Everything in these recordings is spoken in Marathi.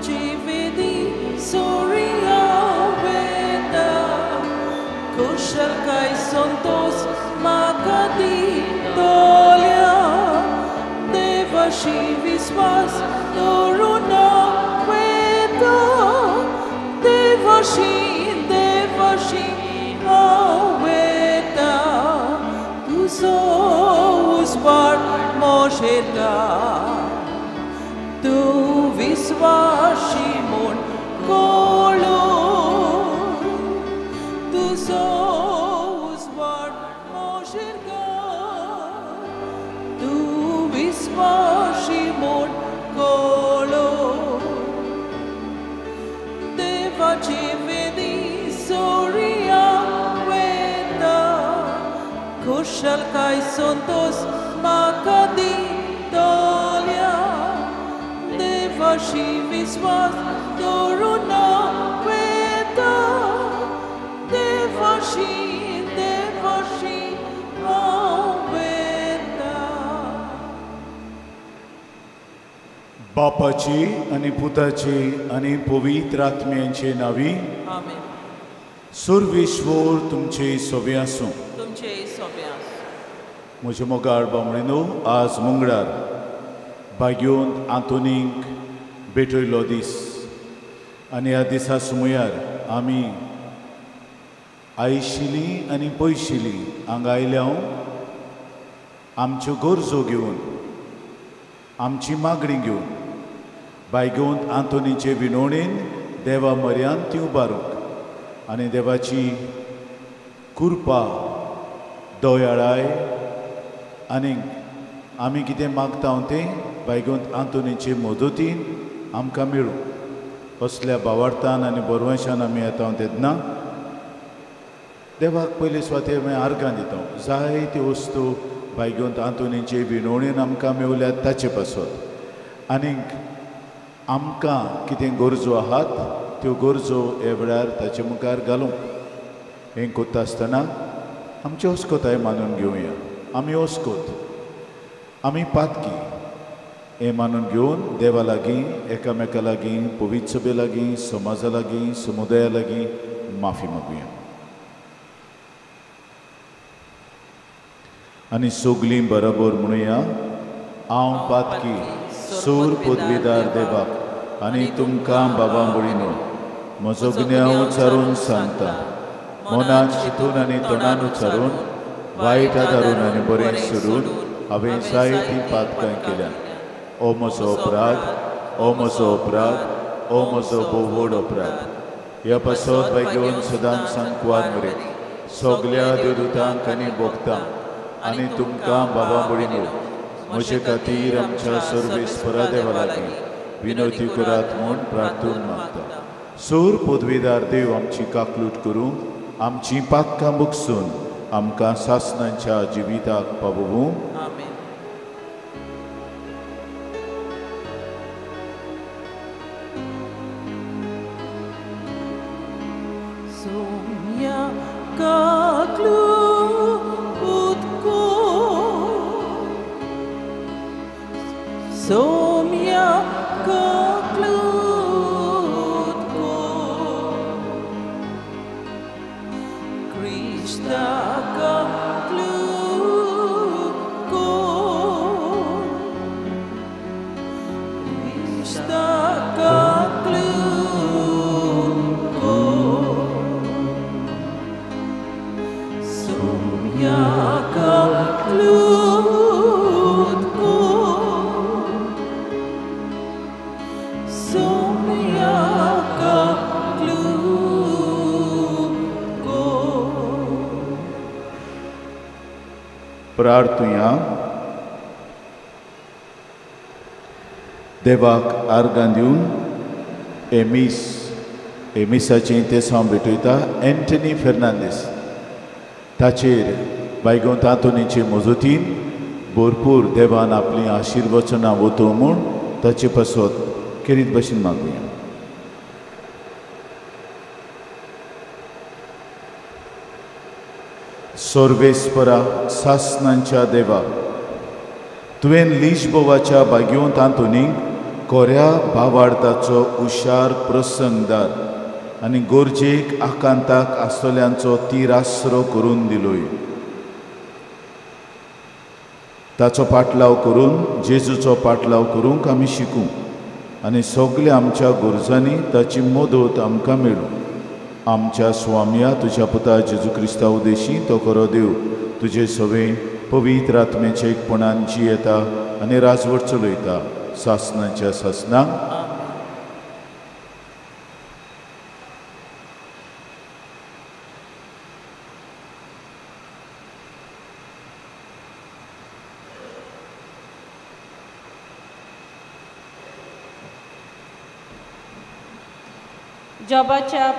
Vedi soria veda kushal kai santos makadi dolya devashi viswas doruna veda devashi aveda tu sos par mosheta tu visvashi mon kolo tu sos var moshirga tu visvashi mon kolo devachi vedi soria veda kushal kai santos makadi dolya devashi viswas doruna veda devashi aveda बापाची आणि पुताची आणि पवित्र आत्म्याचे नावी आमेन सुरविश्वर तुमचे सोबे आसूं तुमचे सोब्यास म्हजे मोगाळ बामणीनो आज मंगळार भाग्योंत आंतोनीक भेटयलो दीस आनी ह्या दिसा सुमयार आमी आयशिली आनी पयशिली हांगा आयल्या आमच्यो गरजो घेवन आमची मागणी घेवन भाग्योंत आंतोनीचे विनवणेन देवा मर्यान ती उबारूंक आनी देवाची कृपा दयाळाय आनीक आमी कितें मागता तें भाग्योंत आंतोनीचे मदतीन आमकां मेळूं असल्या भावार्थान आनी बरवशान आमी येता तेन्ना देवाक पयले स्वातेर आमी आर्गां दिता जायत्यो वस्तू भाग्योंत आंतोनीचे विनवणेन आमकां मेवल्यात ताचे पासत आनीक आमकां कितें गरजो आहात त्यो गरजो हे वेळार ताचे मुखार घालूंक हें कोत्ता आसतना आमची ओस्कोताय मानून घेवया आमी ओस्कोत आमी पातकी हें मानून घेवन देवा लागीं एकामेका लागीं पवित्र सभे लागीं समाजा लागीं समुदाया लागीं माफी मागुया आनी सगलीं बरोबर म्हणुया हांव पातकी सूर पदवीदार देवाक आनी तुमकां बाबा मुळिनो म्हजो गुन्यांव उच्चारून सांगता मनांत चिंतून आनी तोंडान उच्चारून वायट आदारून आनी बरें सोडून हांवें जायतीं पातकां केल्यात ओ म्हजो अपराध ओ म्हजो अपराध ओ म्हजो भोव व्हड अपराध ह्या पासत भाग्योन सदांच सांकवार मरेन सगल्या देवदूतांक आनी भोगतांक आनी तुमकां बाबा मुळिनो म्हजे खातीर आमच्या सर्वेस्परा देवा लागीं विनवती करात म्हूण प्रार्थून मागता सूर पदवीदार देव आमची काकलूट करूं आमची पातकां बुगसून आमकां सासणांच्या जिविताक पावूं आमेन सोम्या काकलूट को सोम्या काकलूट को Krishna काकलूट को Krishna काकलूट को सोम्या काकलूट को सोम्या काकलूट को प्रार्थुया देवाक आर्गां दिवन एमिसाचें ते सावन भेटयता एंटनी फेर्नांदीस ताचेर भाग्योंत आंतोनीचे मजतीन भरपूर देवान आपलीं आशिर्वचनां वतो म्हूण ताचे पासत खेरीत भाशेन मागुया सर्वेस्परा सासणांच्या देवा तुवें लिशबोवाच्या भाग्योंत आंतोनीक कोऱ्या भावार्थाचो हुशार प्रसंगदार आनी गोरजेक आकांताक आसतल्यांचो ती आसरो करून दिलोय. ताचो पाटलाव करून जेजूचो पाटलाव करूंक आमी शिकूं आनी सगल्या आमच्या गरजांनी ताची मदत आमकां मेळूं. आमच्या स्वामिया तुज्या पुता जेजू क्रिस्ता उदेशी तो खरो देव तुजे सवे पवित्र आत्मेच्या एकपणान जियेता आनी राजवट चलयता सासनाच्या सासनाक. जॉबाच्या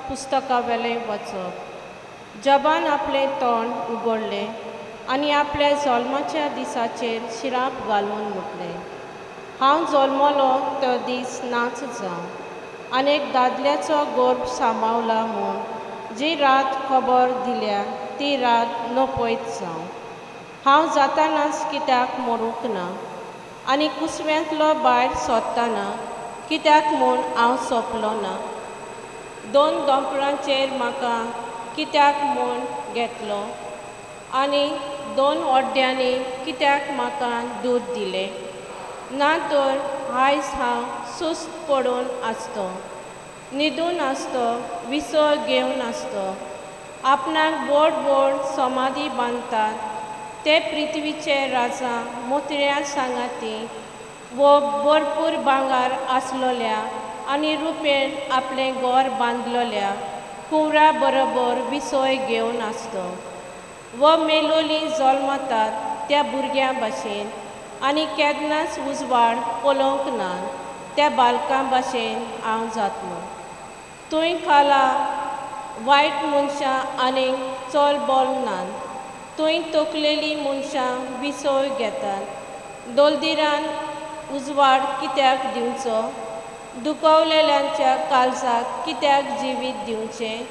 पुस्तका वेले वचप. जॉबान आपलें तोंड उगडलें आनी आपल्या जल्माच्या दिसाचेर शिराप घालून म्हटलें, हांव जल्मलो तो दीस नाच जावं आनी एक दादल्याचो गर्भ सांबाळला म्हूण जी रात खबर दिल्या ती रात नपयत जावं. हांव जातानाच कित्याक मरूंक ना आनी कुसव्यांतलो भायर सोदतना कित्याक म्हूण हांव सोंपलो ना. 2 दोंपरांचेर म्हाका कित्याक म्हूण घेतलो आनी 2 ओड्ड्यांनी कित्याक म्हाका दूद दिलें. ना तर आयज हांव सुस्त पडून आसतो, न्हिदून आसतो, विसर घेवन आसतो. आपणाक व्हड व्हड समाधी बांदतात ते पृथ्वीचे राजा मोतऱ्या सांगाती वो भरपूर भांगार आसलोल्या आनी रुपेन आपलें घर बांदलोल्या कुंवरा बरोबर विसोय घेवन आसतो. वो मेलोली जल्मतात त्या भुरग्यां भाशेन आनी केन्नाच उजवाड पळोवंक ना त्या बालकां भाशेन हांव जातलो. तुंय खाला वायट मनशां आनीक चल बोल नात. तुंय तोखलेली मनशां विसोय घेतात. दोलदिरान उजवाड कित्याक दिवचो, दुखवलेल्यांच्या काळजाक कित्याक जिवीत दिवचें.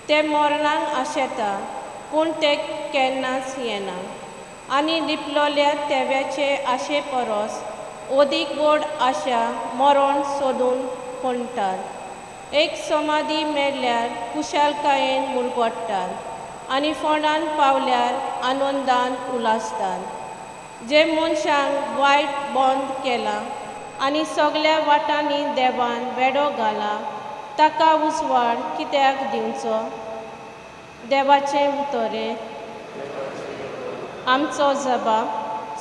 ते मरणाक आशेता पूण ते केन्नाच येना आनी लिपलोल्या तेव्याचे आशे परस अदीक व्हड आशा मरण सोदून पडटात. एक समाधी मेळ्ळ्यार कुशालकायेन मुरगोडटात आनी फोंडान पावल्यार आनंदान उलासतात. जे मनशांक वायट बंद केला आनी सगल्या वाटांनी देवान वेडो घाला ताका उजवाड कित्याक दिवचो. देवाचें उतोरें. आमचो जबाब.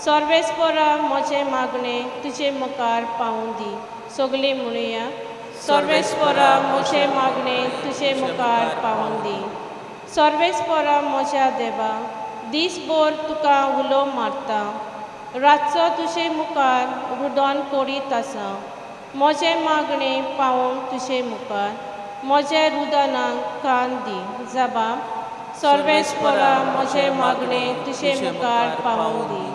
सर्वेस्परा म्हजें मागणें तुजे मुखार पावूं दी. सगळीं म्हणुया. सर्वेस्परा म्हजें मागणें तुजे मुखार पावूं दी. सर्वेस्परा म्हज्या देवा, दीसभर तुका उलो मारता, रातचो तुजे मुखार रुदन करीत आसा. म्हजें मागणें पावून तुजे मुखार म्हज्या रुदनाक कान दी. जबाब. सर्वेस्परा म्हजें मागणें तुजे मुखार पावूं दी.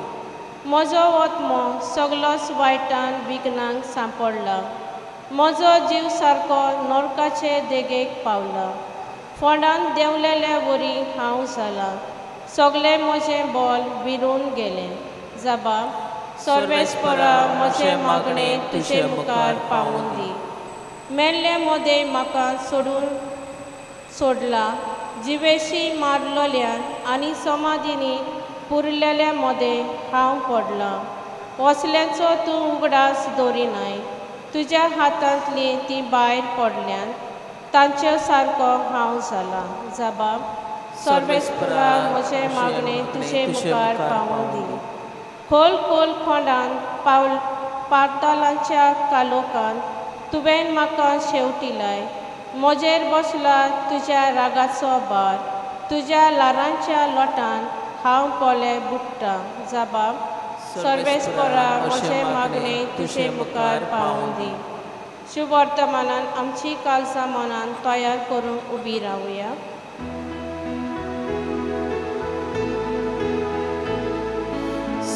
म्हजो आत्मो सगलोच वायटान विघ्नांक सांपडला. म्हजो जीव सारको नरकाचे देगेक पावला. फोंडान देंवलेल्या वरी हांव जाला. सगलें म्हजें बोल विरून गेलें. जबाब. सर्वेस्परा म्हजें मागणें तुजे मुखार पावूं दी. मेल्ले मदें म्हाका सोडून सोडला. जिवेशी मारलोल्यान आनी समाधीनी पुरलेल्या मदें हांव पडला. वसल्यांचो तूं उगडास दवरिनाय. तुज्या हातांतली ती भायर पडल्यान तांचे सारको हांव जाला. जबाब. सर्वेस्परा म्हजें मागणें तुजे मुखार पावूं दी. खोल खोल खोंडान पातालांच्या कालोखान तुवें म्हाका शेवटिलाय. म्हजेर बसला तुज्या रागाचो भार. तुज्या लारांच्या लोटान हांव कोले बुडटा. जबाब. सर्वेस्परा म्हजें मागणें तुजे मुखार पावूं दी. शुभ वर्तमानान आमची काळजां मनान तयार करून उबी रावया.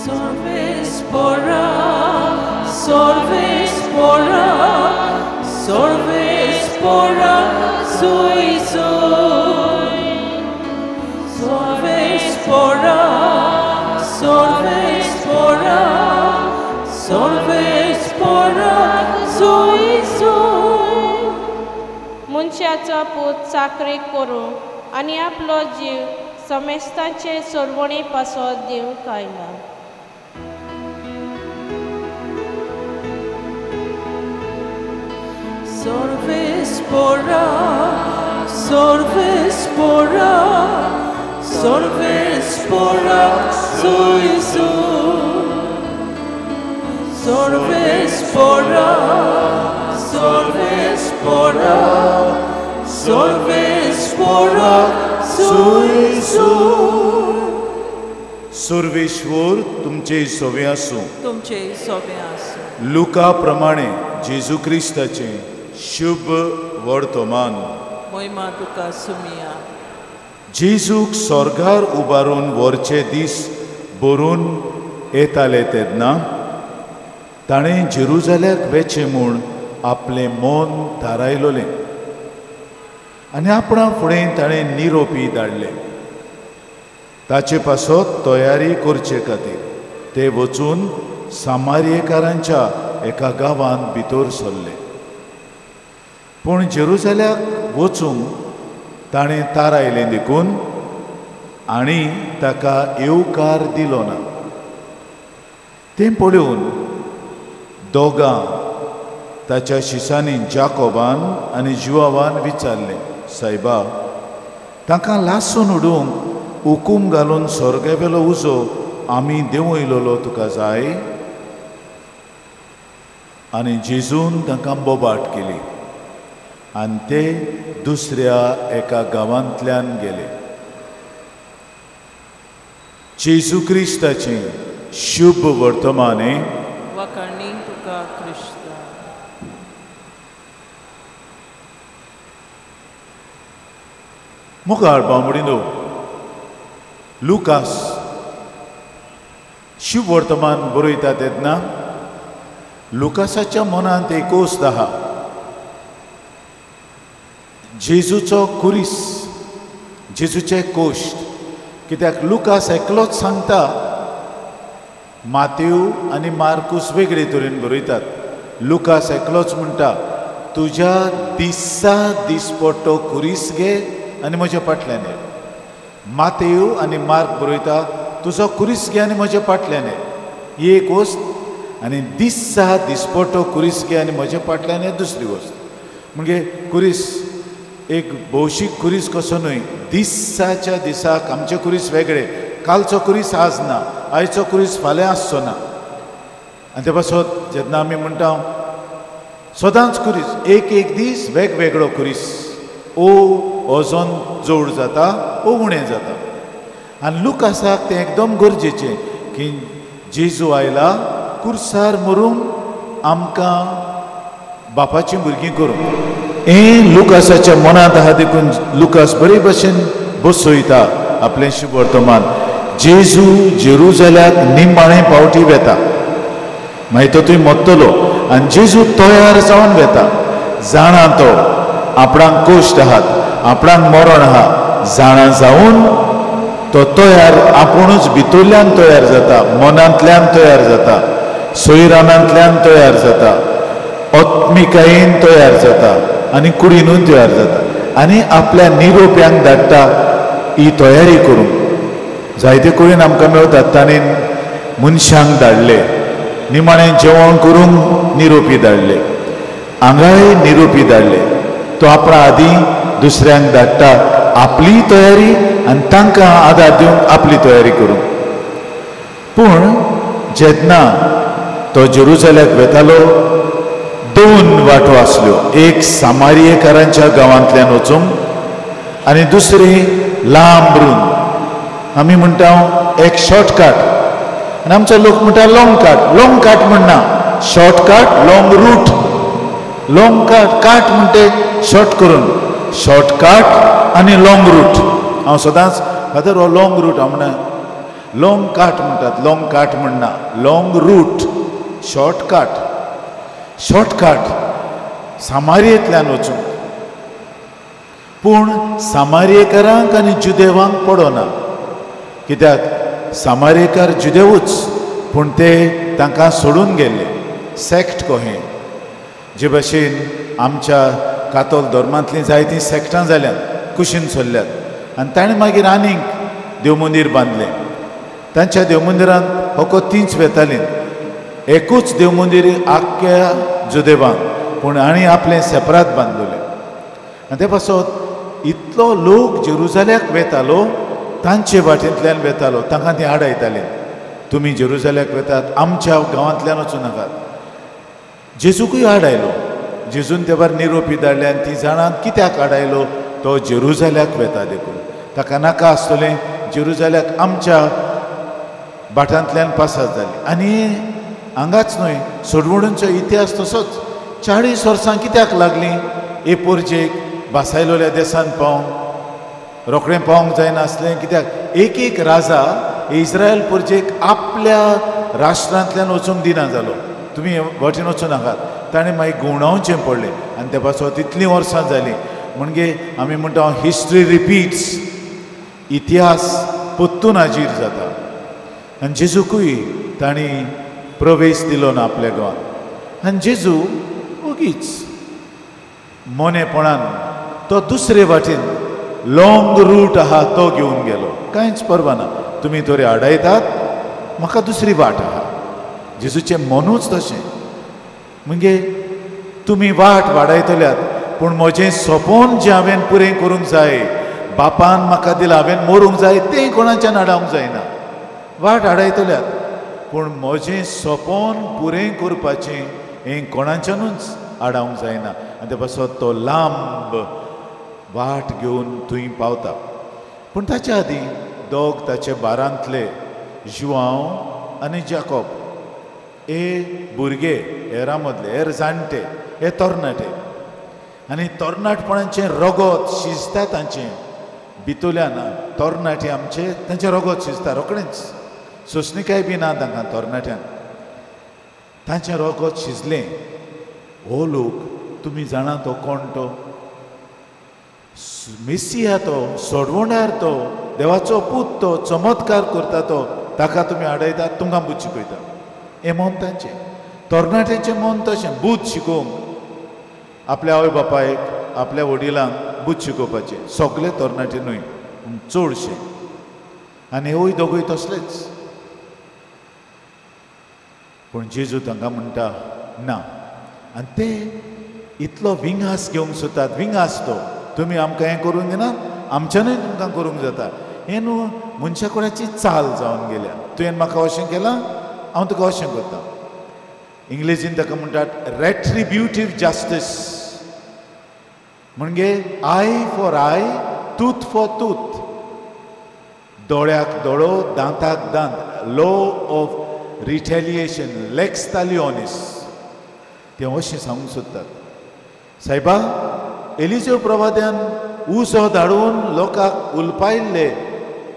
Sorvespora, sorvespora, sorvespora, soi soi. Sorvespora, sorvespora, sorvespora. पोराक सोय सोय मनशाचो पूत चाकरी करूं आनी आपलो जीव समेस्तांचे सोडवणी पासत दिवंक आयला. Sorves porak, sorves porak, sorves porak soy soy. Sorves porak, sorves porak, sorves porak soy soy. Sarveshwar तुमचे सोवे आसूं. तुमचे सोबे आसूं. लुका प्रमाणे जेजू क्रिस्ताचे शुभ वर्तमान. मोहिमा तुका सुमिया. जेजूक स्वर्गार उबारून वरचे दीस बरोवन येताले तेन्ना ताणें जेरुजाल्याक वेचे म्हूण आपलें मन थारायलोलें आनी आपणा फुडें ताणें निरोपी धाडले. ताचे पासत तयारी करचे खातीर ते वचून सामारियेकारांच्या एका गांवांत भितर सरले. पूण जेरुजाल्याक वचूंक ताणें थारायलें देखून आनी ताका येवकार दिलो ना. तें पळोवन दोगां ताच्या शिसांनी जाकोबान आनी जुआवान विचारलें, सायबा, ताका लासून उडोवंक हुकूम घालून स्वर्गावेलो उजो आमी देंवयलोलो तुका जाय? आनी जेजून तांकां बोबाट केली आनी ते दुसऱ्या एका गांवांतल्यान गेले. जेजू क्रिस्ताचें शुभ वर्तमाने. वखणी तुका क्रिस्ता. मुखार बांबडीनो लुकास शुभ वर्तमान बरयता तेन्ना लुकासाच्या मनांत एक कोस्त आहा. जेजूचो कुरीस, जेजूचे कोश्ट. कित्याक लुकास एकलोच सांगता, मातेव आनी मार्कूस वेगळे तरेन बरयतात. लुकास एकलोच म्हणटा, तुज्या दिसा दिसपट्टो कुरीस घे आनी म्हज्या फाटल्यान ये. मातेव आनी मार्क बरयता, तुजो कुरीस घे आनी म्हज्या फाटल्यान ये. ही एक वस्त. आनी दिसा दिसपट्टो कुरीस घे आनी म्हज्या फाटल्यान ये दुसरी वस्त. म्हणजे कुरीस एक भौशीक कुरीस कसो न्हय. दिसाच्या दिसाक आमचे कुरीस वेगळे. कालचो कुरीस आज ना, आयचो कुरीस फाल्यां आसचो ना. आनी ते पासत जेन्ना आमी म्हणटा सदांच कुरीस, एक एक दीस वेगवेगळो कुरीस. ओ ओजोन जोड जाता, ओ उणें जाता. आनी लुकासाक तें एकदम गरजेचें की जेजू आयला कुर्सार मरूंक आमकां बापाचीं भुरगीं करूंक. हें लुकासाच्या मनांत आहा देखून लुकास बरे भशेन बसयता आपलें शुभ वर्तमान. जेजू जेरुजाल्याक निमाणें पावटी वेता, मागीर तो थंय मोत्तलो आनी जेजू तयार जावन वेता. जाणा तो आपणाक कोश्ट आहात, आपणाक मरण आहा, जाणा जावन तो तयार आपुणूच भितरल्यान तयार जाता, मनांतल्यान तयार जाता, सोयरानांतल्यान तयार जाता, आत्मिकायेन तयार जाता आनी कुडीनूय तयार जाता आनी आपल्या निरोप्यांक धाडटा ही तयारी करूंक. जायते कडेन आमकां मेळटात ताणें मनशांक धाडले, निमाणें जेवण करूंक निरोपी धाडले, हांगाय निरोपी धाडले. तो आपणा आदी दुसऱ्यांक धाडटा आपली तयारी आनी तांकां आदार दिवंक आपली तयारी करूंक. पूण जेन्ना तो जेरुजाल्याक वेतालो दोन वाटो आसल्यो. एक सामारियेकारांच्या गांवांतल्यान वचूंक आनी दुसरी लांबरून. आमी म्हणटा एक शॉर्टकट आनी आमचो लोक म्हणटा लॉंग कट. लॉंग कट म्हणना, shortcut long route. Long cut, काट म्हणटे शॉर्ट करून, शॉर्टकट आनी लॉंग रूट. हांव सदांच फादर हो लॉंग रूट हांव म्हणना, लॉंग कट म्हणटात, लॉंग कट म्हणना, लॉंग रूट, शॉर्टकट. शॉर्टकट सामारियेंतल्यान वचूंक. पूण सामारियेकारांक आनी जुदेवांक पडोना. कित्याक सामारियेकार जुदेवूच, पूण ते तांकां सोडून गेल्ले. सॅक्ट कहें जे भाशेन आमच्या कातोल धर्मांतलीं जायतीं सॅक्टां जाल्यात कुशीन चल्ल्यात आनी ताणें मागीर आनीक देव मंदीर बांदलें तांच्या देव मंदिरांत फकत तींच वेतालीं एकूच देव मंदीर आख्ख्या जुदेबान पूण आनी आपलें सेपरात बांदलोलें आनी ते पासत इतलो लोक जेरुजाल्याक वेतालो तांचे वाटेंतल्यान वेतालो तांकां तीं आडायतालीं तुमी जेरुजाल्याक वेतात आमच्या गांवांतल्यान वचूं नाकात जेजूकूय आडायलो जेजून ते भायर निरोपी धाडले आनी ती जाणां कित्याक आडायलो तो जेरुजाल्याक वेता देखून ताका नाका आसतलें जेरुजाल्याक आमच्या बाटांतल्यान पासात जाली आनी हांगाच न्हय सोडवणूंचो इतिहास तसोच 40 वर्सां कित्याक लागलीं हे पोरजेक भासायलोल्या देसान पावंक रोखडें पावंक जायनासलें कित्याक एक राजा इस्रायल पोरजेक आपल्या राष्ट्रांतल्यान वचूंक दिना जालो तुमी वटेन वचूं नाकात ताणें मागीर गुंवडावचें पडलें आनी त्या पासत तितलीं वर्सां जालीं म्हणजे आमी म्हणटा हिस्ट्री रिपीट्स इतिहास परतून हाजीर जाता आनी जेजूकूय तांणी प्रवेश दिलो ना आपल्या गांवांत आनी जेजू उगीच मोनेपणान तो दुसरे वाटेन लॉंग रूट आहा तो घेवन गेलो कांयच परवा ना तुमी तोरी आडायतात म्हाका दुसरी वाट आहा जेजूचें मनूच तशें म्हणजे तुमी वाट वाडयतल्यात पूण म्हजें सपोन जें हांवें पुरें करूंक जाय बापान म्हाका दिलां हांवें मरूंक जाय तें कोणाच्यान आडावंक जायना वाट आडायतल्यात पूण म्हजें सपोन पुरें करपाचें हें कोणाच्यानूच आडावंक जायना आनी ते पासत तो लांब वाट घेवन थंय पावता पूण ताच्या आदीं दोग ताचे बारांतले जुआंव आनी जाकोब हे भुरगे हेरां मदले हे जाणटे हे तरणाटे आनी तरणाटपणाचें रगत शिजता तांचें भितरल्यान तरणाटे आमचे तांचें रगत शिजता रोखडेंच सोंसणीकाय बी ना तांकां तरणाट्यांक तांचें रगत शिजलें हो लोक तुमी जाणा तो कोण तो मेसिया तो सोडवणार तो देवाचो पूत तो चमत्कार करता तो ताका तुमी आडयतात तुमकां बूत शिकयता हें मन तांचें तरणाट्यांचें मन तशें बूत शिकोवंक आपल्या आवय बापायक आपल्या वडिलांक बूत शिकोवपाचें सगळे तरणाटे न्हय चडशे आनी हेवूय दोगूय तसलेच पूण जेजू तांकां म्हणटा ना आनी ते इतलो विंगास घेवंक सोदतात विंगास तो तुमी आमकां हें करूंक दिना आमच्यानूय तुमकां करूंक जाता हें न्हू मनशा कोणाची चाल जावन गेल्या तुवें म्हाका अशें केलां हांव तुका अशें करतां इंग्लिशीन ताका म्हणटात रेट्रिब्युटीव जस्टीस म्हणजे eye for eye tooth for tooth दोळ्याक दोळो दांताक दांत लॉ ऑफ रिटेलिएशन लेक्स तालिओनिस ते अशें सांगूंक सोदतात सायबा एलिजेव प्रवाद्यान उसो धाडून लोकांक उलपायल्ले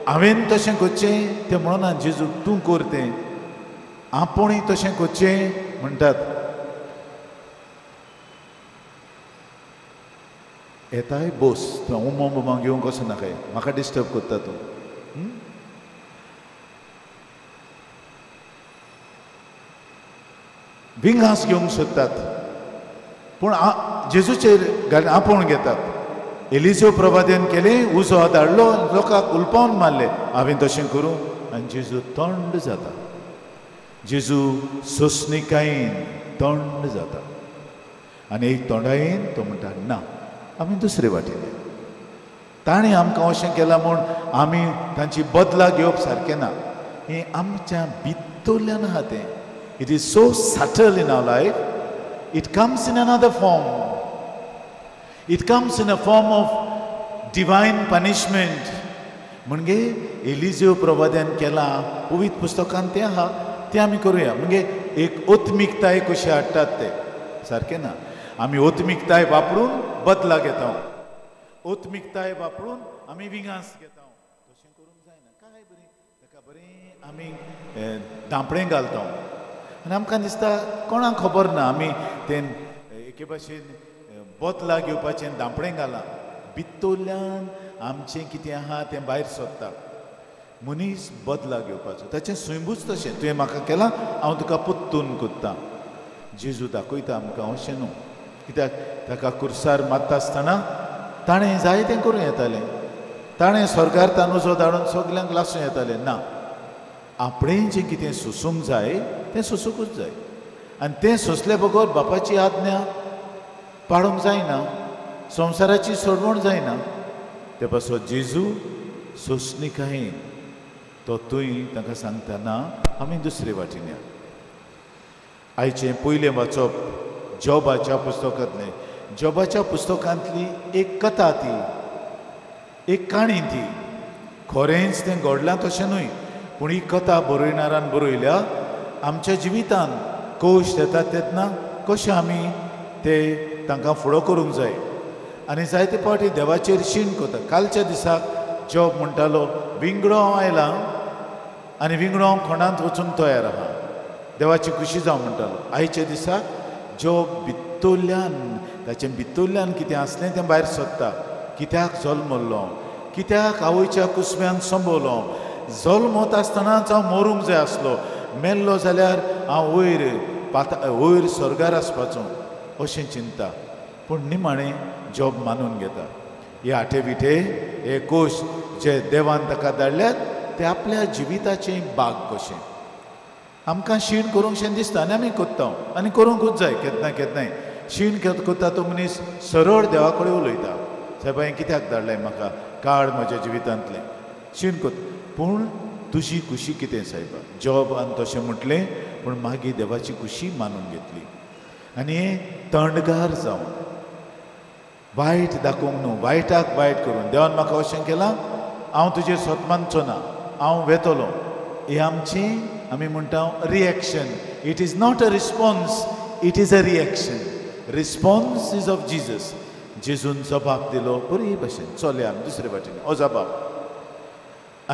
हांवें तशें करचें तें म्हणना जेजू तूं कर तें आपुणूय तशें करचें म्हणटात येताय बोस तूं उमो बुमा घेवंक कसो नाकाय म्हाका डिस्टर्ब करता तूं विंगास घेवंक सोदतात पूण जेजूचेर आपूण घेतात एलिजेव प्रभादेन केलें उसो धाडलो लोकांक उलपावन मारले हांवें तशें करूं आनी जेजू थंड जाता जेजू सोंसणीकायेन थंड जाता आनी एक तोंडायेन तो म्हणटा ना आमी दुसरे वाटेन ताणें आमकां अशें केलां म्हूण आमी तांची बदला घेवप सारकें ना हें आमच्या भितरल्यान आहा तें it is so subtle in our life it comes in another form it comes in a form of divine punishment म्हणजे एलिजेव प्रभाद्यान केला पवित्र पुस्तकांत तें आहा तें आमी करुया म्हणजे एक ओत्मिकताय कशी हाडटात ते सारकें ना आमी ओत्मिकताय वापरून बदला घेता ओत्मिकताय वापरून आमी विंगास घेता तशें करूंक जायना काय बरें ताका बरें आमी धांपणें घालता आनी आमकां दिसता कोणाक खबर ना आमी तें एके भाशेन बदला घेवपाचें धांपणें घालां भितरल्यान आमचें कितें आहा तें भायर सोदता मनीस बदला घेवपाचो ताचें स्वयंभूच तशें तुवें म्हाका केलां हांव तुका पुत्तून कोत्तां जेजू दाखयता आमकां अशें न्हू कित्याक ताका कुर्सार मारता आसतना ताणें जाय तें करूं येतालें ताणें स्वर्गार तानुजो धाडून सगल्यांक लासूं येतालें ना आपणें जें कितें सोसूंक जाय तें सोसूंकूच जाय आनी तें सोंसले बगर बापाची आज्ञा पाळूंक जायना संवसाराची सोडवण जायना ते पासत जेजू सोंसणीकायेन तो तुय ताका सांगता ना आमी दुसरे वाटेन या आयचें पयलें वाचप जॉबाच्या पुस्तकांतलें जॉबाच्या पुस्तकांतली एक कथा ती एक काणी ती खरेंच तें घडलां तशें न्हय पूण ही कथा बरयणारान बरयल्या आमच्या जिवितांत कोश येतात तेन्ना कशें आमी ते तांकां फुडो करूंक जाय आनी जायते फावटी देवाचेर शीण कोता कालच्या दिसाक जॉब म्हणटालो विंगडो हांव आयलां आनी विंगडो हांव खोंडांत वचूंक तयार आहा देवाची खुशी जावं म्हणटालो आयच्या दिसाक जॉब भितरल्यान ताचें भितरल्यान कितें आसलें तें भायर सोदता कित्याक जल्मलो कित्याक आवयच्या कुसम्यान संभोवलो जल्मत आसतनाच हांव मरूंक जाय आसलो मेल्लो जाल्यार हांव वयर स्वर्गार आसपाचो अशें चिंता पूण निमाणें जॉब मानून घेता हे आठे बिठे हे कोश जे देवान ताका धाडल्यात ते आपल्या जिविताचें बाग कशें आमकां शीण करूंकशें दिसता आनी आमी कोत्ता आनी करूंकूच जाय केन्नाय शीण कोत्ता तो मनीस सरळ देवा कडेन उलयता सायब हांवें कित्याक धाडलें म्हाका काळ म्हज्या जिवितांतलें शीण कोत पूण तुजी खुशी कितें सायबा जॉबान तशें म्हटलें पूण मागीर देवाची खुशी मानून घेतली आनी हें तणगार जावन वायट दाखोवंक न्हू वायटाक वायट करून देवान म्हाका अशें केलां हांव तुजेर सोतमानचो ना हांव वेतलो हे आमची आमी म्हणटा reaction it is not a response it is a reaction response is of जिजस जेजून जबाब दिलो बरी भशेन चलया आमी दुसरे वाटेन हो जबाब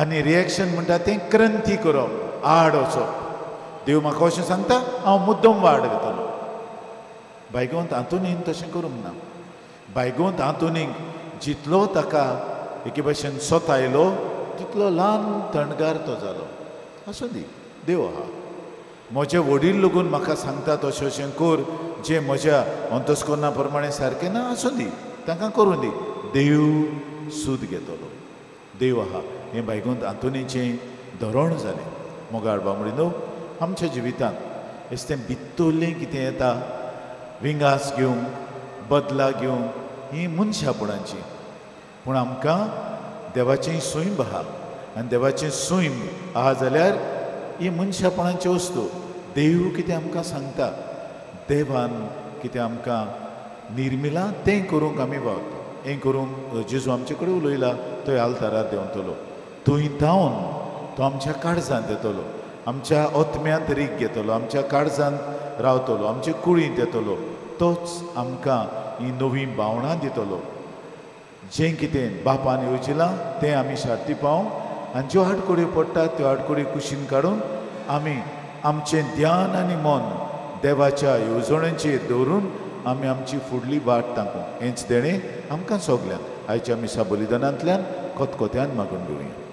आनी रिएक्शन म्हणटा तें क्रांती करप आड वचप देव म्हाका अशें सांगता हांव मुद्दम वाड घेतलो बायगोंत हातून तशें करूंक ना बायगोंत हातूनीक जितलो ताका एके भशेन सोत आयलो तितलो ल्हान तणगार तो जालो आसूं दी देव आहा म्हजे वडील लागून म्हाका सांगतात अशें अशें कर जें म्हज्या अंतस्करणा प्रमाणें सारकें ना आसूं दी तांकां करूं दी देव सूद घेतलो देव आहा हें बायगोंत हातूनीचें धोरण जालें मोगाळ बामणीनो आमच्या जिवितांत हें भितरलें कितें येता विंगास घेवंक बदला घेवंक ही मनशापणाची पूण आमकां देवाचें सैम आहा आनी देवाचें सैम आहा जाल्यार ही मनशापणाची वस्तू देव कितें आमकां सांगता देवान कितें आमकां निर्मिलां तें करूंक आमी वावरता हें करूंक जेजू आमचे कडेन उलयला तो आल्तारार देंवतलो थंय तावन तो आमच्या काळजांत येतलो आमच्या ओतम्यांत रीग घेतलो आमच्या काळजांत रावतलो आमचे कुळींत येतलो तोच आमकां ही नवी भावना दितलो जें कितें बापान येवजिलां तें आमी शार्ती पावूंक आनी ज्यो आडकोड्यो पडटात त्यो आडकोडी कुशीन काडून आमी आमचें ध्यान आनी मन देवाच्या येवजणेचेर दवरून आमी आमची फुडली वाट तांकूंक हेंच देणें आमकां सगल्यांक आयच्या मिसा बलिदानांतल्यान कोतकोत्यान मागून घेवया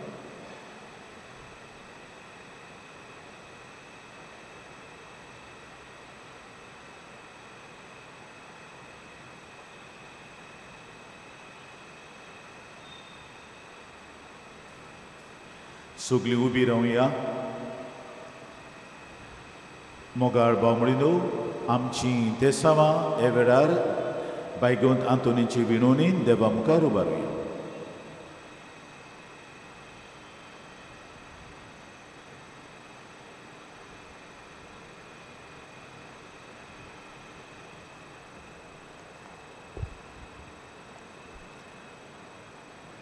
सगळीं उबी रावया मोगाळ बामणीनो आमचीं तेसावां हे वेळार बायगोंत आंतोनीची विणोवणीन देवा मुखार उबारुया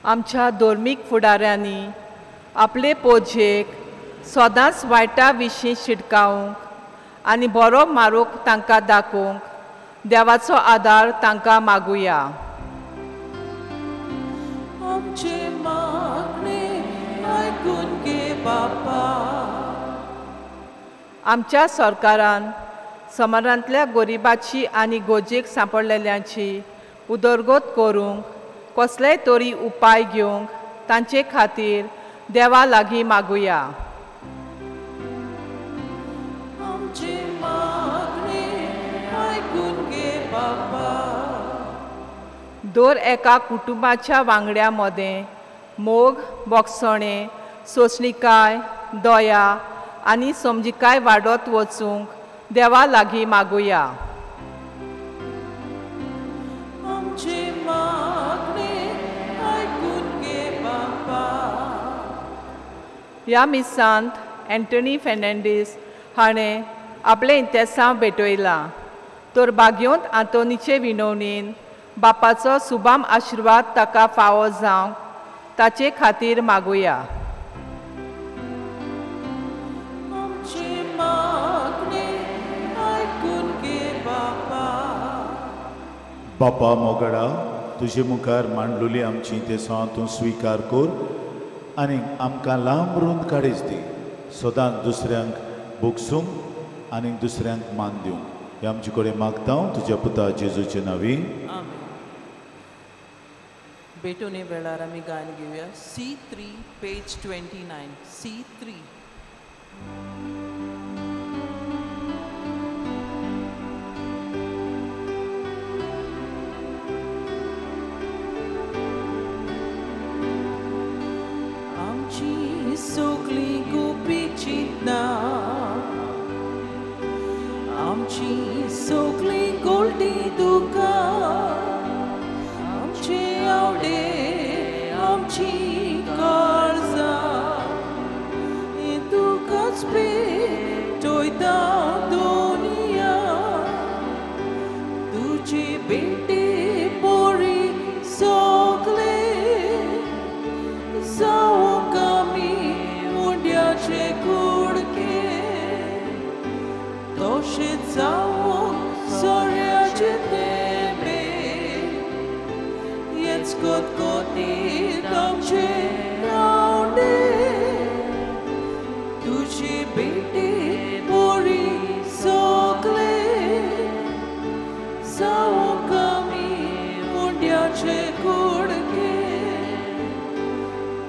आमच्या धर्मीक फुडाऱ्यांनी आपले पोजेक सदांच वायटा विशीं शिटकावंक आनी बरो मारूंक तांकां दाखोवंक देवाचो आदार तांकां मागुया आमचे मागणे आयकून घे बापा आमच्या सरकारान समाजांतल्या गरिबाची आनी गोजेक सांपडलेल्यांची उदरगत करूंक कसलेय तरी उपाय घेवंक तांचे खातीर देवा लागीं मागुया आमचे मागणे दर एका कुटुंबाच्या वांगड्या मदें मोग बोगसणें सोंसणिकाय दया आनी समजिकाय वाडत वचूंक देवा लागीं मागुया. आमची मागणी आयकून घे बापा. ह्या मिसांत एंटनी फेर्नांडीस हाणें आपलें इंतेसांव भेटयलां. तर बागयोंत आंतोनीचे विनवणेन बापाचो सुबाम आशिर्वाद ताका फावो जावंक ताचे खातीर मागुया. आमची मागणी आयकून घे बापा. बापा मोगडा तुजे मुखार मांडलेली आमची इंतेसां तूं स्विकार कर आनी आमकां लांब रुंद काडीच दी. सदांच दुसऱ्यांक भोगसूंक आनी दुसऱ्यांक मान दिवंक हे आमचे कडेन मागता तुज्या पुता जेजूचे नांवी. आमेन. भेटून वेळार आमी गायन घेवया C3 पेज 29. C3. आमची सगळी गोपीची ना आमची सगळी गोल्डी दुका आमचे आवडे आमची काळजां हे तुकाच पेटयता दुनिया. तुजी बेटी बरी सगळे जावंक आमी उंड्याचे कुडके तशेंच जावंक सोऱ्याचे तेंबे हेच कोतकोतीत आमचे रावडे. तुजी बेटी बरी सगळे जावंक आमी उंड्याचे कुडके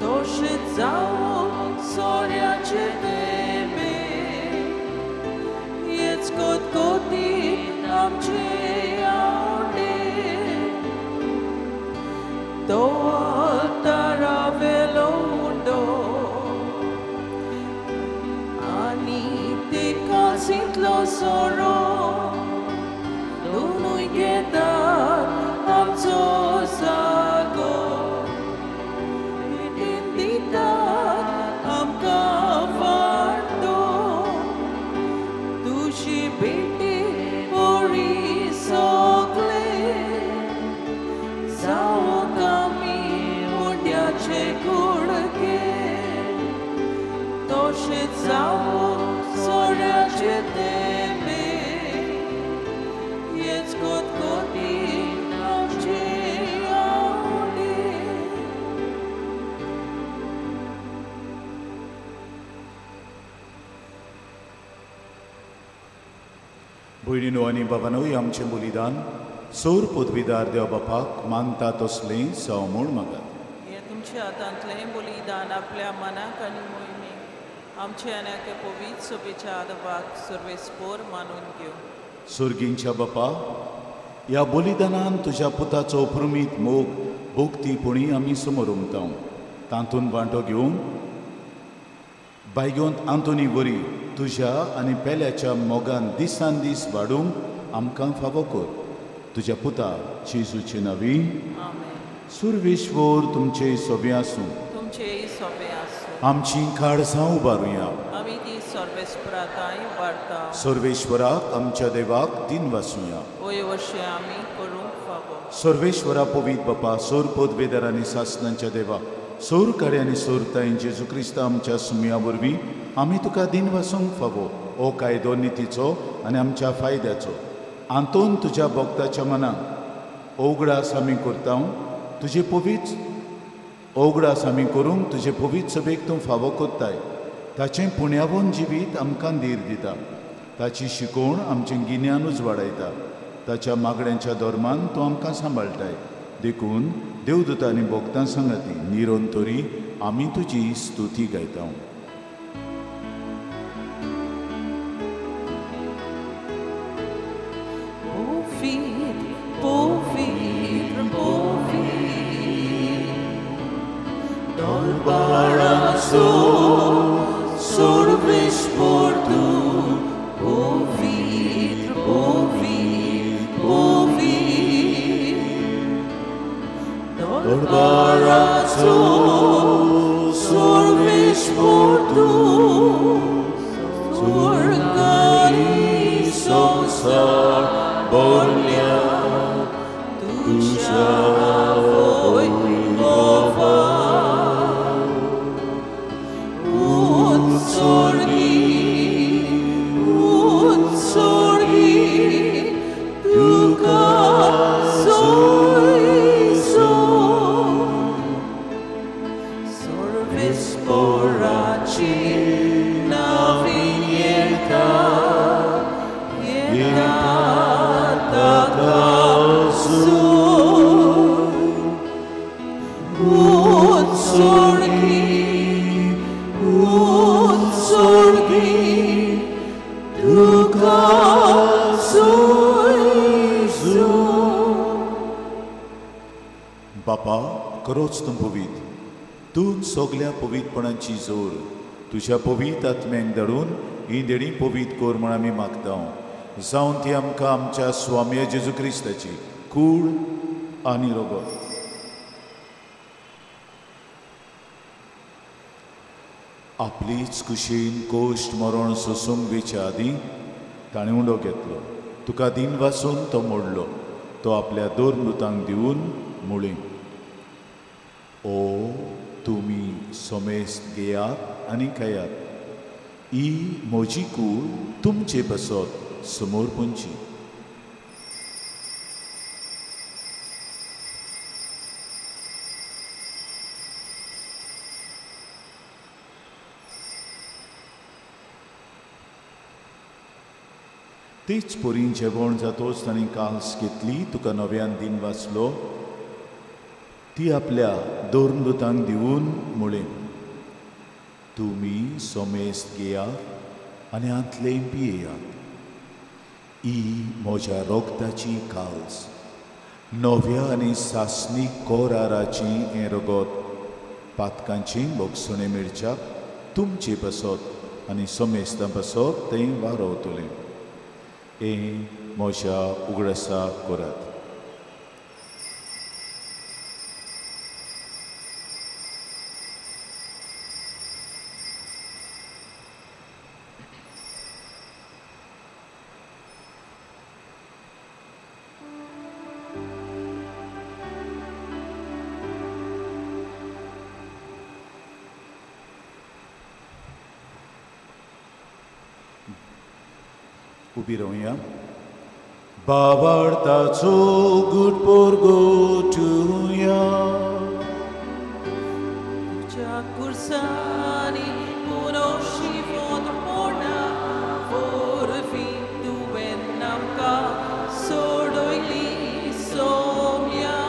तशेंच जावंक सोऱ्याचे तेंबे हेच कोतकोतीत आमचे आवडे. तो तारा वेलो उंडो आनी तेका सिंतलो सोरो दोनूय घेतात आमचो जागो. भेटीन दितात आमकां वाटो. तुजी बेटी बरी सगळे जावंक आमी उंड्याचे कुडके तशेंच जावंक सोऱ्याचे तेंबे हेच कोतकोतीत आमचे आवडे. भयणीनो आनी बाबानोय आमचें बलिदान सोर पदवीदार देव बापाक मानता तसलें जावं म्हूण मागात. हे तुमच्या हातांतलें बलिदान आपल्या मनाक आनी मोहिमेक आमचे आनी पवित्र सभेच्या आदवाक सर्वेस्पोर मानून घेव. सुर्गींच्या बापा ह्या बलिदानान तुज्या पुताचो उपरुमीत मोग भोगतीपणी आमी समोर उमतांव. तातूंत वांटो घेवंक बायग्योंत आंतोनी बरी तुज्या आनी पेल्याच्या मोगान दिसान दीस वाडूंक आमकां फावो कर. तुज्या पुता जेजूचे नांवी. आमेन. सुर्वेश्वर तुमचे सोबे आसूं. तुमचे सोबे आसूं. आमची काळजां उबारुया. आमी ती सर्वेस्पराताय वाडटा. सर्वेश्वराक आमच्या देवाक दिन वासुया. ओय वर्षे आमी करूंक फावो. सर्वेश्वरा पवित बापा सोर पदवेदार आनी सासणांच्या देवा सोर काडे आनी सोरताय जेजू क्रिस्त आमच्या सुमया वरवीं आमी तुका दिन वासूंक फावो हो कायदो नितीचो आनी आमच्या फायद्याचो. आंतोन तुज्या भक्ताच्या मनाक ओगडास आमी करता. तुजे पवित्र ओगडास आमी करूंक तुजे पवित्र सभेक तूं फावो कोत्ताय. ताचें पुण्यावून जिवीत आमकां धीर दिता. ताची शिकोवण आमचें गिन्यानूच वाडयता. ताच्या मागण्यांच्या धर्मान तूं आमकां सांबाळटाय. देखून देवदूतां आनी भक्तां सांगाती निरंतरी आमी तुजी स्तुती गायता. Pofir, pofir, pofir. Balanço, sorves por tu, ouvir, ouvir, ouvir. Dor balanço, sorves por tu, surgari sonsar bolha, tu já foi nova. बापा, खरोच तूं पवित, तूं सगळ्या पवितपणांची जोर तुज्या पवित आत्म्यांक धाडून ही देणी पवित कोर म्हण आमी मागता जावन ती आमकां आमच्या स्वामी जेजू क्रिस्ताची कूड आनी रगत आपलीच कुशीन कोश्ट मरण सोसूंक वेच्या आदीं ताणें उंडो घेतलो, तुका दिन वाचून तो मोडलो, तो आपल्या दोन मृतांक दिवन मुळी ओ तुमी सोमेस्त घेयात आनी खायात, ही म्हजी कूड तुमचे बसत समोर पोंची. तीच पोरीं जेवण जातोच ताणीं काल्स घेतली, तुका नव्यान दिन वाचलो, ती आपल्या दोन मृतांक दिवन मुळे तुमी सोमेस्त घेयात आनी आंतले पियेयात, ही म्हज्या रोगताची काल्स, नव्या आनी सासणीक कोराराची हें रगत पातकांची मोगसणे मिरच्याक तुमचे बसत आनी सोमेस्तां बसत थंय वारवतलें. हें म्हज्या उगडसाक करात. उबी रावया. बावार्थाचो गुट पोरगो तुया, तुझ्या कुर्सानी पुरोशी पोरना वरवीं तुवें आमकां सोडयली सोम्या,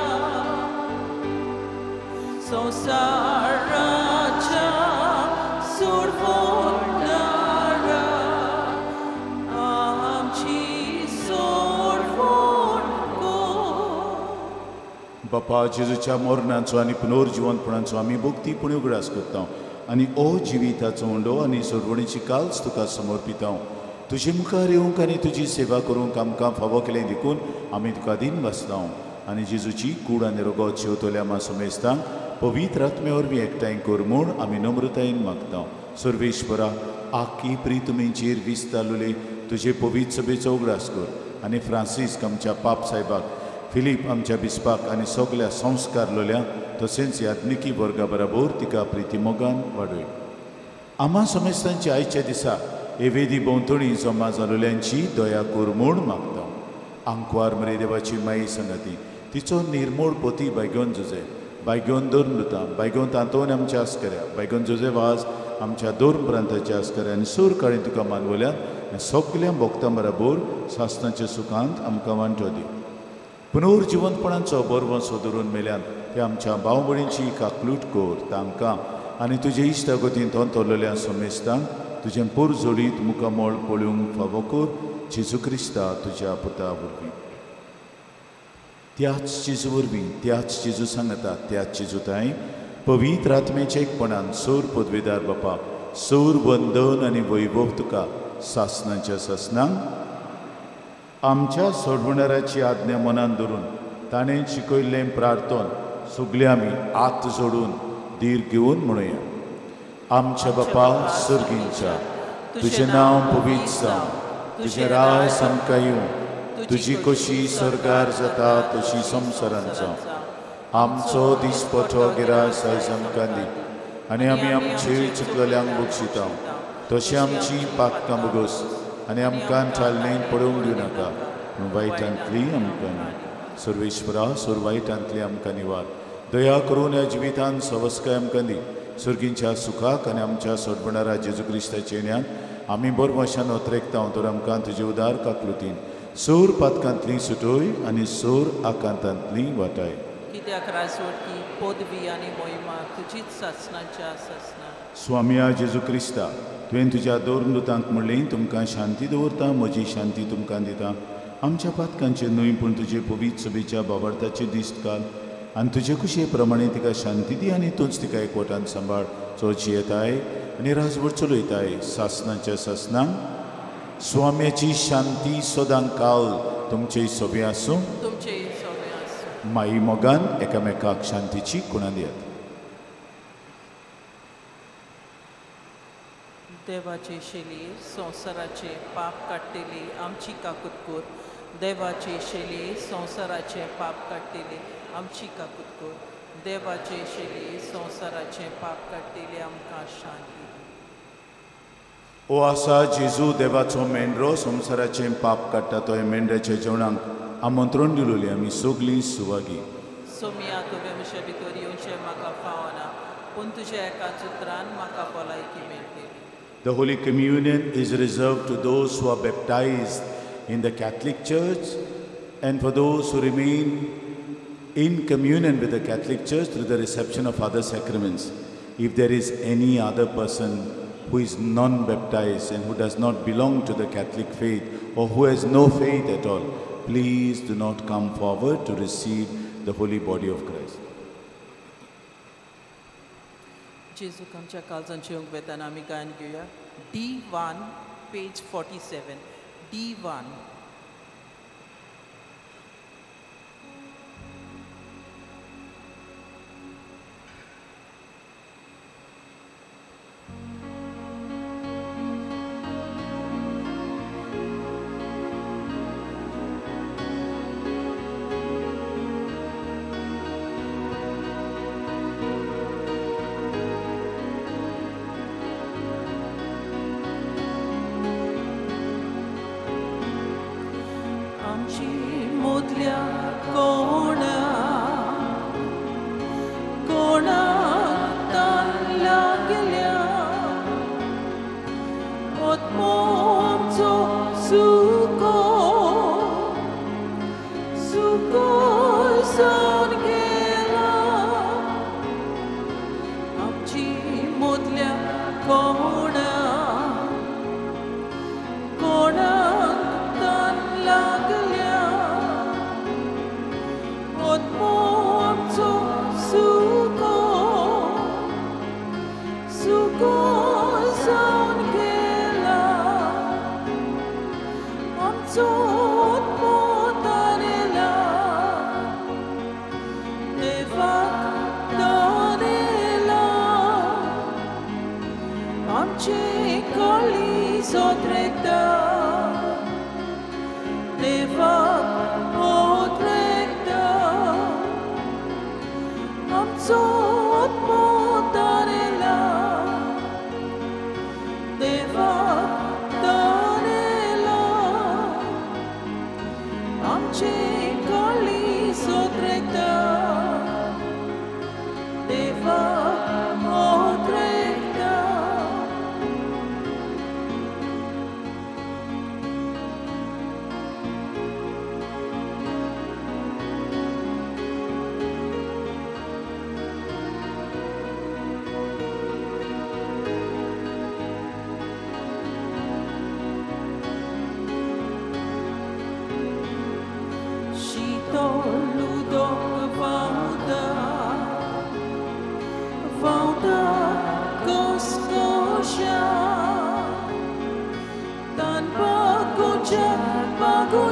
संवसाराच्या सोडवण बापा जेजूच्या मरणाचो आनी पुनर्जिवंतपणाचो आमी भक्तीपणी उगडास करता आनी ओ जिविताचो उंडो आनी सोडवणीची काल्स तुका समर्पिता. तुजे मुखार येवंक आनी तुजी सेवा करूंक आमकां फावो केलें देखून आमी तुका दिन वाचता आनी जेजूची कूड आनी रगत शेवतल्या आमा सोमेस्तांक पवित्र आत्मे वरवीं एकठांय कर म्हूण आमी नम्रतायेन मागता. सर्वेश्वरा, आख्खी प्रितुमेचेर विस्तारलेले तुजे पवित्र सभेचो उगडास कर आनी फ्रांसीस आमच्या पाप साहेबाक, फिलीप आमच्या बिस्पाक आनी सगळ्या संस्कार लोल्या तशेंच याज्ञिकी वर्गा बरोबर तिका प्रिती मोगान वाडय. आमा सोमेस्तांच्या आयच्या दिसा हे वेदी भोंवतणी जमा जालोल्यांची दया कर म्हूण मागता. आंकवार मरे देवाची माई संगती, तिचो निर्मोळ पोती बायगोन जुजे, बायगोन दोन मृतां, बायगोन तांतोवन आमच्या आस्कऱ्या, बायगोन जुजे वाज आमच्या दोन प्रांताच्या आस्कऱ्या आनी सूर काळी तुका मानवल्या सगळ्या भक्तां बरोबर सासणाच्या सुखांत आमकां वांटो दी. पुनर्जिवंतपणाचो बरवो सोदरून मेल्यान ते आमच्या भाव भयणींची काकलूट कर तांकां आनी तुजे इश्टा गतीन तोंतोरलेल्या सोमेस्तांक तुजें पूर जोडीत मुखामोळ पळोवंक फावो कर. जेजू क्रिस्ता तुज्या पुता वरवीं. त्याच जेजू वरवीं, त्याच जेजू सांगता, त्याच जेजू ताई पवित्र आत्मेचे एकपणान सूर पदवीदार बापा सूर वंदन आनी वैभव तुका सासनाच्या ससनांक आमच्या सोडवणाऱ्याची आज्ञा मनान धरून ताणें शिकयल्लें प्रार्थन सगळे आमी आत जोडून धीर घेवन म्हणुया. आमच्या बापा सर्गींच्या तुजें नांव पवित्र जावं, तुजें राज आमकां येवं, तुजी कशी स्वर्गार जाता तशी संवसारांत जावं. आमचो दिसपठो गिरास आयज आमकां दी आनी आमी आमचे चुकलेल्यांक बक्षिता तशें आमची पातकां बगस आनी आमकां चालणेंत पडोवंक दिवं नाका, वायटांतली आमकां न्ही. सर्वेश्वरा सोर वायटांतली आमकां निवार. दया करून ह्या जिवितांत सवस्काय आमकां दी. सर्गींच्या सुखाक आनी आमच्या सोडवणाऱ्या जेजू क्रिस्ताचे येण्यान आमी बरे भाशेन ओतरेकता तर आमकां तुजे उदार काकलुतीन सोर पातकांतली सुटोय आनी सोर आकांतांतली वाटाय. कित्याक राजवटी पदवी आनी मोहिमा तुजीच सासणाच्या सासना. स्वामी जेजू क्रिस्ता तुवें तुज्या दोरदूतांक म्हणलें तुमकां शांती दवरता, म्हजी शांती तुमकां दिता. आमच्या पातकांचे न्हय पूण तुजे पवित्र सभेच्या बाबार्थाचे दिश्ट घाल आनी तुजे कुशे प्रमाणे तिका शांती दी आनी तूंच तिका एकवटान सांबाळ. चोची येताय आनी राजवट चलयताय सासनाच्या सासनांक. स्वाम्याची शांती सदां काल तुमचे सोबे आसूं. तुमचे सोबे आसूं. माई मोगान एकामेकाक शांतीची खुणां दियात. देवाचे शेली संवसाराचे पाप काडटेली आमची काकुतकोर. देवाचे शेली संवसाराचे पाप काडटेली आमची काकुतकोर. देवाचे शेली संवसाराचे पाप काडटेली आमकां शांती. ओ आसा जेजू देवाचो मेंढरो संवसाराचें पाप काडटा तो मेंढऱ्याच्या जेवणाक आमंत्रण दिलोली आमी सगळीं सुवागी. सोमिया तुवें म्हजे भितर येवचें म्हाका फावना पूण तुज्या एका उतरान म्हाका भलायकी मेळटली. The Holy Communion is reserved to those who are baptized in the Catholic Church and for those who remain in communion with the Catholic Church through the reception of other sacraments. If there is any other person who is non-baptized and who does not belong to the Catholic faith or who has no faith at all, please do not come forward to receive the holy body of Christ. जेजू आमच्या काळजांचे अंग वेतान आमी गायन घेवया. D1 page 47. D1.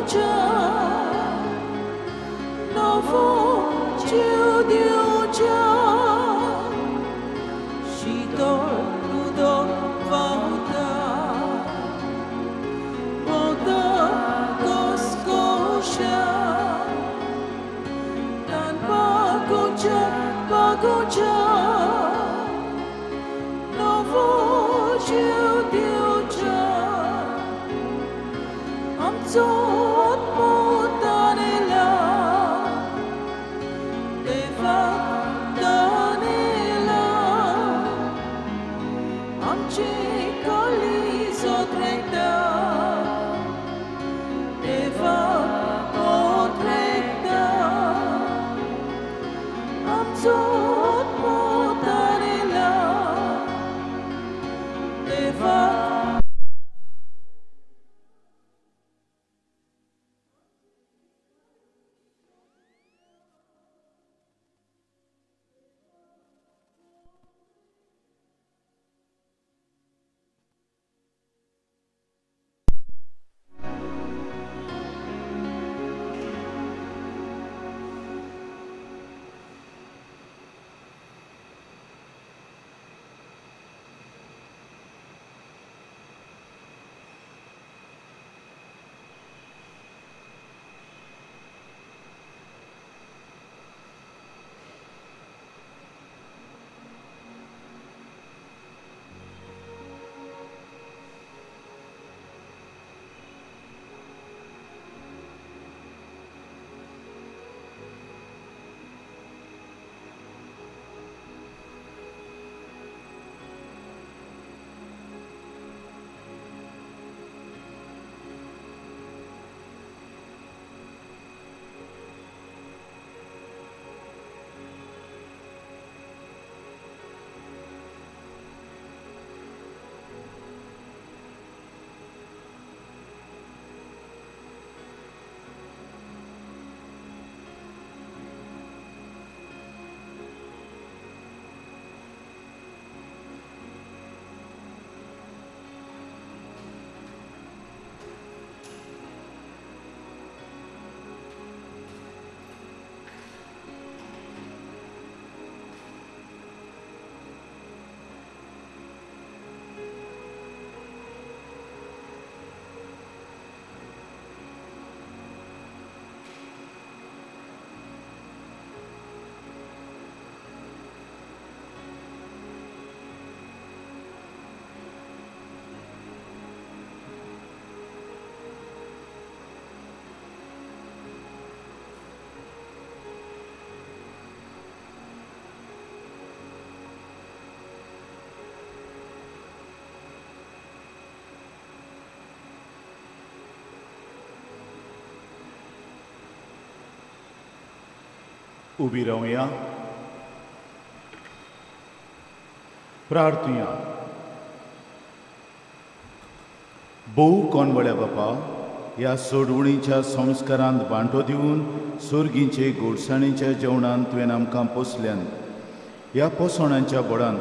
दिवच्या नवो जीव दिवच्या शीतळ उदक व्हांवता घसघशा Pagoja, novo जीव दिवच्या आमचो मोतानेला देवाक दानेला आमची काळीजो द्रेंकता देवाक द्रेंकता आमचो मोतानेला देवाक उबी रावया प्रार्थुया भोव कोणवळ्या बापा ह्या सोडवणीच्या संस्कारांत वांटो दिवन सुर्गीचे गोडसाणीच्या जेवणांत तुवें आमकां पोसल्यान ह्या पोसणांच्या बोडान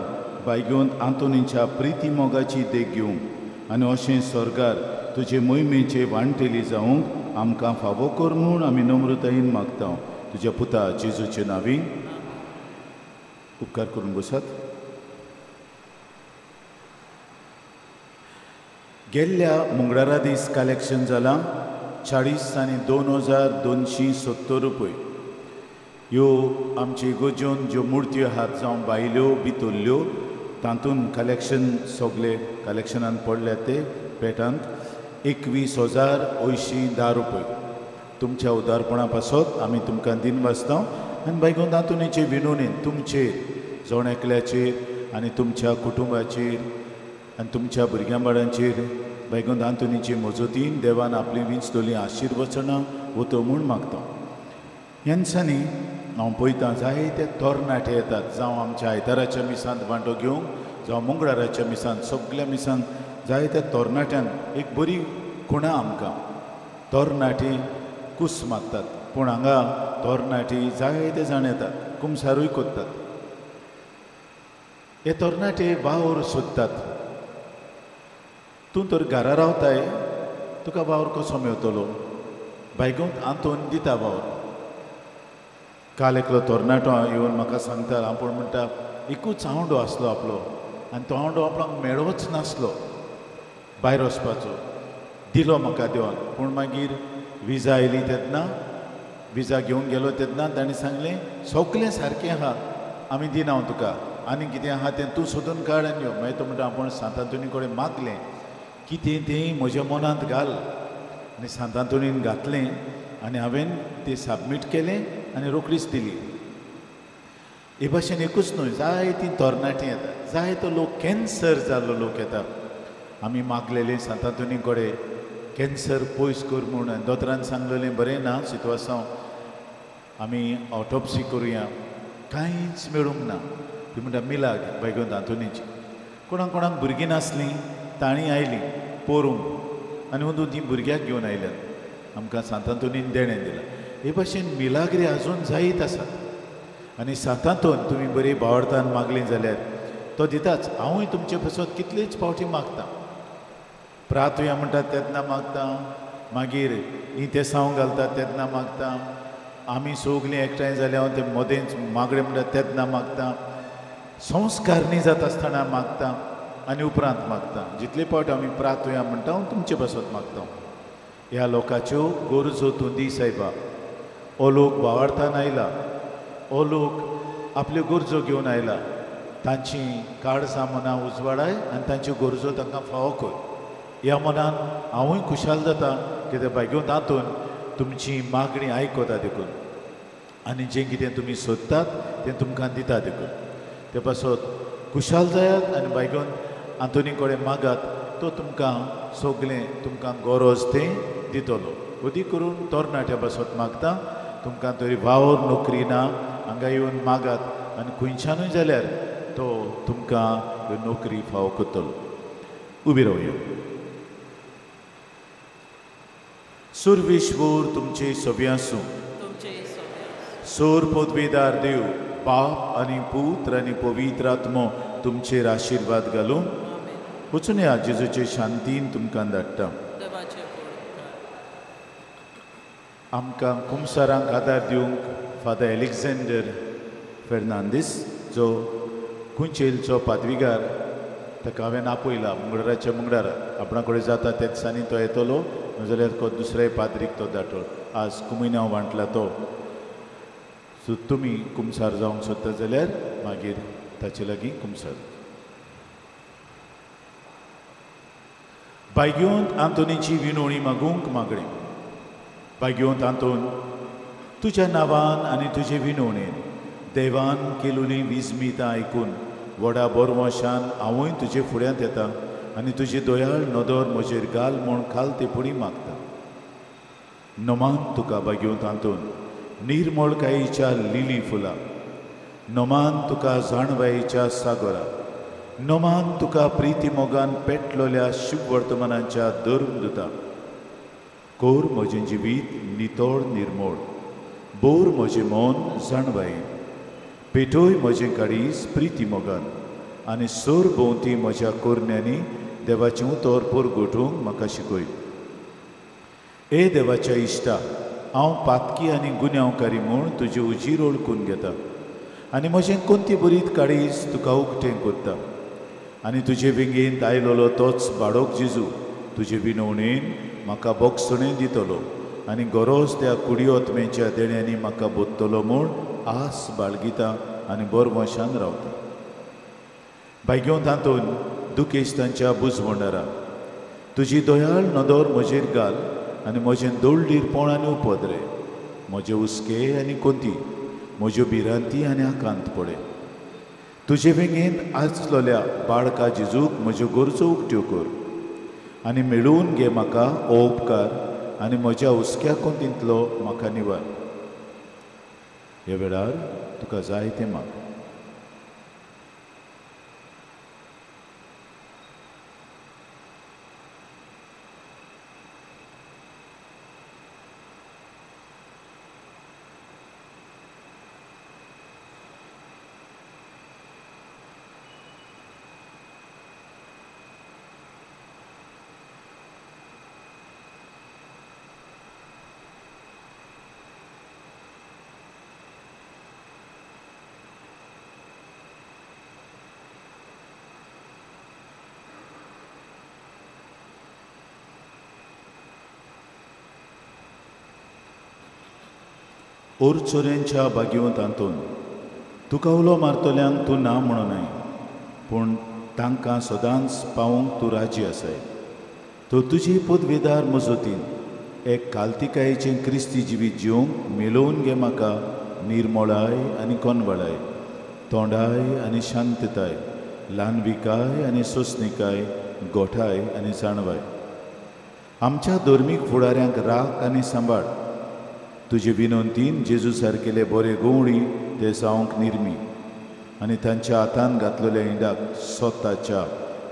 बायग्योंत आंतोनीच्या प्रिती मोगाची देख घेवंक आनी अशें स्वर्गार तुजे मोहिमेचे वांटेली जावंक आमकां फावो कर म्हूण आमी नम्रतायेन मागता तुज्या पुता जेजूचे नांवी उपकार करून बसात. गेल्ल्या मंगळारा दीस कलेक्शन जालां 40 आनी 2270 रुपये. ह्यो आमचे इगोज्योन ज्यो मुर्त्यो आहात जावं बायल्यो भितरल्यो तातूंत कलेक्शन सगळे कलेक्शनान पडले ते पेटांत 21,810 रुपये. तुमच्या उदारपणा पासत आमी तुमकां दिन वाचता आनी बायगो तातूंतचे विनोनीन तुमचेर जावन एकल्याचेर आनी तुमच्या कुटुंबाचेर आनी तुमच्या भुरग्यां बाळांचेर बायगो तातूंतचे मजतीन देवान आपली विंचतली आशिर्वचनां वतो म्हूण मागता. ह्या दिसांनी हांव पळयतां जायते तरणाटे येतात जावं आमच्या आयताराच्या मिसांत वांटो घेवंक जावं मंगळाराच्या मिसांत सगळ्या मिसांत जायत्या तरणाट्यान एक बरी खुणां आमकां तरणाटी कुस मागतात पूण हांगा तरणाटी जायते जाण येतात कुमसारूय कोत्तात. हे तरणाटे वावर सोदतात. तूं तर घरा रावताय तुका वावर कसो मेवतलो बायगूंत आंतून दिता भाव काल एकलो तरणाटो येवन म्हाका सांगता आपूण म्हणटा एकूच आवंडो आसलो आपलो आनी तो आवंडो आपणाक मेळोच नासलो भायर वचपाचो दिलो म्हाका देवान पूण मागीर विजा आयली तेन्ना विजा घेवन गेलो तेन्ना ताणें सांगलें सगलें सारकें आहा आमी दिना तुका आनी कितें आहा तें तूं सोदून काड आनी यो मागीर तो म्हणटा आपूण सांत आंतोनी कडेन मागलें कितें तें म्हज्या मनांत घाल आनी सांत आंतोनीन घातलें आनी हांवें तें सबमीट केलें आनी रोखडीच दिली हे भाशेन एकूच न्हय जायतीं तरणाटीं येता जायतो लोक कॅन्सर जाल्लो लोक येता आमी मागलेलें सांत आंतोनी कडेन कॅन्सर पयस कर म्हूण दोतोरान सांगलेलें बरें ना सितवासांव आमी ऑटोप्सी करुया कांयच मेळूंक ना ती म्हणटा मिलाग बायगोंत आंतोनीची कोणाक कोणाक भुरगीं नासलीं ताणीं आयलीं पोरूंक आनी अंदू तीं भुरग्याक घेवन आयल्यात आमकां सांत आंतोनीन देणें दिलां हे भाशेन मिलाग्री आजून जायत आसात आनी सांत आंतोन तुमी बरी भावार्थान मागलीं जाल्यार तो दिताच हांवूय तुमचे पासत कितलेच फावटी मागतां प्रातुया म्हणटात तेन्ना मागतां मागीर इतेसांव घालतात तेन्ना मागतां आमी सगलीं एकठांय जाल्यार हांव ते मदेंच मागणें म्हणटात तेन्ना मागतां संस्कारणी जाता आसतना मागतां आनी उपरांत मागतां जितले फावट आमी प्रातुया म्हणटा हांव तुमचे पासत मागतां ह्या लोकांच्यो गरजो तूं दी सायबा हो लोक भावार्थान आयला हो लोक आपल्यो गरजो घेवन आयला तांची काळजां मनां उजवाडाय आनी तांच्यो गरजो तांकां फावो कर ह्या मनान हांवूय खुशाल जाता कित्याक बायगोंत आंतून तुमची मागणी आयकता देखून आनी जें कितें तुमी सोदतात तें तुमकां दिता देखून ते पासत खुशाल जायात आनी बायगोंत आंतोनी कडेन मागात तो तुमकां सगलें तुमकां गरज तें दितलो अदी करून तरणाट्या पासत मागता तुमकां तरी वावर नोकरी ना हांगा येवन मागात आनी खंयच्यानूय जाल्यार तो तुमकां ह्यो नोकरी फावो करतलो उबी रावया सुरविश्वोर तुमचे सभी आसूं सोर पदवेदार देव बाप आनी पुत्र आनी पवित्र आत्मो तुमचेर आशिर्वाद घालूं वचून या जेजूचे शांतीन तुमकां धाडटा आमकां कुमसारांक आदार दिवंक फादर एलेक्झांडर फेर्नांदीस जो कुंचेलचो पादवीगार ताका हांवें आपयला मंगळाराच्या मंगळार आपणा कडेन जाता ते दिसांनी तो येतलो नाजाल्यार दुसऱ्या पाद्रीक तो धाडटलो आज कुमिनांव वांटला तो सो तुमी कुमसार जावंक सोदता जाल्यार मागीर ताचे लागीं कुमसार बायगोंत आंतोनीची विनोवणी मागूंक मागणी बायगोंत आंतोन तुज्या नांवान आनी तुजे विनोवणेन देवान केलोली विस्मितां आयकून व्हडा बोरवोशान हांवूय तुजे फुड्यांत येता आनी तुजी दोयाळ नदर म्हजेर घाल म्हूण खालतेपणी मागता नोमान तुका बागेवंत आंतून निर्मळकायेच्या लिली फुलां नोमान तुका जाणवायेच्या सागोरा नोमान तुका प्रिती मोगान पेटलोल्या शुभ वर्तमानांच्या धर्मदुतां कोर म्हजें जिवीत नितोळ निर्मळ बोर म्हजें मोन जाणवायेन पेटोय म्हजें काळीज प्रिती मोगान आनी सोर भोंवती म्हज्या कोरण्यांनी देवाचें उतर परगोठूंक म्हाका शिकय ए देवाच्या इश्टा हांव पातकी आनी गुन्यांवकारी म्हूण तुजे उजीर ओळखून घेता आनी म्हजें कोणती बरीत काळीज तुका उक्तें कोत्ता आनी तुजे विंगेंत आयलोलो तोच बाळोक जेजू तुजे विनवणेन म्हाका बोगसणें दितलो आनी गरज त्या कुडीओत्मेच्या देण्यांनी म्हाका बोदतलो म्हूण आस बाळगिता आनी बोरवशान रावता बायगेवंत आंतून दुखेस्तांच्या बुजवणारा तुजी दोयाळ नदर म्हजेर घाल आनी म्हजें दोळडीरपण आनी उपद्रे म्हजे हुस्के आनी कोंती म्हज्यो भिरांती आनी आकांत पडे तुजे वेंगेंत आसलोल्या बाळका जेजूक म्हज्यो गरजो उक्त्यो कर आनी मेळून घे म्हाका हो उपकार आनी म्हज्या हुस्क्या कोंतींतलो म्हाका निवार ह्या वेळार तुका जाय तें माग ओरचोरेंच्या बागयो तांतून तुका उलो मारतल्यांक तूं ना म्हणूनय, पूण तांकां सदांच पावोवंक तूं राजी आसाय. तो तुजी पदवेदार मजतीन एक काल्तिकायेचें क्रिस्ती जिवीत जिवंक मेलोवन घे म्हाका निर्मळाय आनी कोनवळाय, तोंडाय आनी शांतताय, ल्हानविकाय आनी सोंसणिकाय, गोठाय आनी जाणवाय. आमच्या धर्मीक फुडाऱ्यांक राख आनी सांबाळ. तुजे विनंतीन जेजू सारकेले बरे गवळी ते जावंक निर्मी आनी तांच्या हातान घातलेल्या इंडाक सोताच्या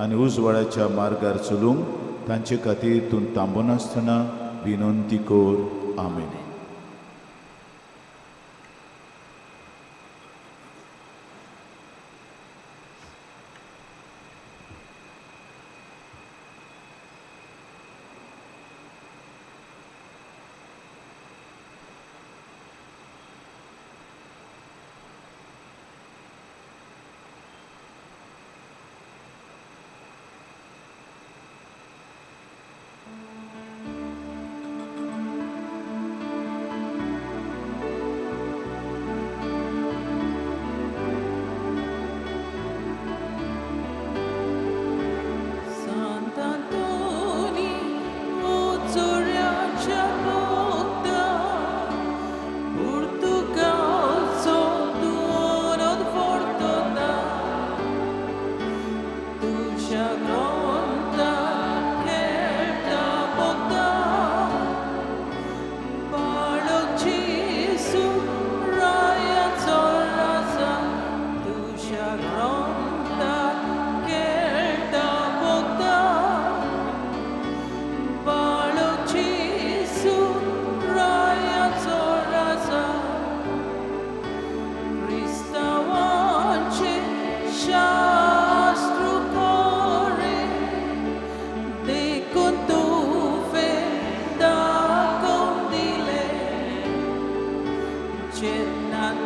आनी उजवाडाच्या मार्गार चलूंक तांचे खातीर तूं थांबनासतना विनंती कर. आमेन.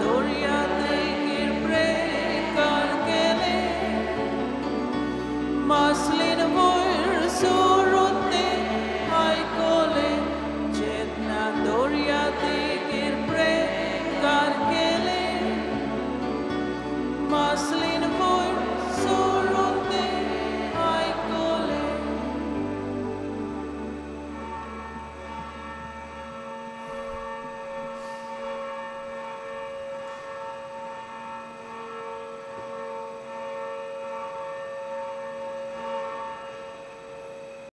Doria